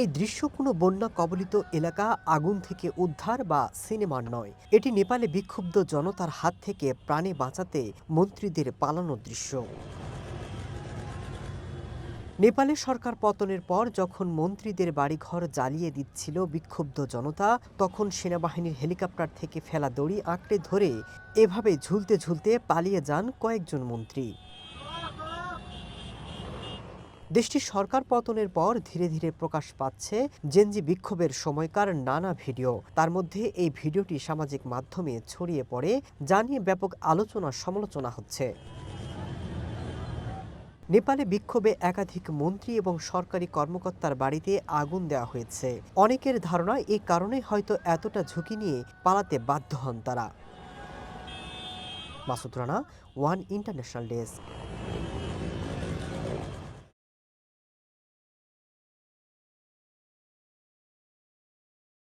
এই দৃশ্য কোনো বন্যা কবলিত এলাকা আগুন থেকে উদ্ধার বা সিনেমার নয়। এটি নেপালে বিক্ষুব্ধ জনতার হাত থেকে প্রাণে বাঁচাতে মন্ত্রীদের পালানোর দৃশ্য। নেপালে সরকার পতনের পর যখন মন্ত্রীদের বাড়িঘর জ্বালিয়ে দিচ্ছিল বিক্ষুব্ধ জনতা, তখন সেনাবাহিনীর হেলিকপ্টার থেকে ফেলা দড়ি আঁকড়ে ধরে এভাবে ঝুলতে ঝুলতে পালিয়ে যান কয়েকজন মন্ত্রী। দেশটির সরকার পতনের পর ধীরে ধীরে প্রকাশ পাচ্ছে জেনজি বিক্ষোভের সময়কার নানা ভিডিও। তার মধ্যে এই ভিডিওটি সামাজিক মাধ্যমে ছড়িয়ে পড়ে, যা নিয়ে ব্যাপক আলোচনা সমালোচনা হচ্ছে। নেপালে বিক্ষোভে একাধিক মন্ত্রী এবং সরকারি কর্মকর্তার বাড়িতে আগুন দেওয়া হয়েছে। অনেকের ধারণা এই কারণে হয়তো এতটা ঝুঁকি নিয়ে পালাতে বাধ্য হন তারা। Masud Rana, one international desk.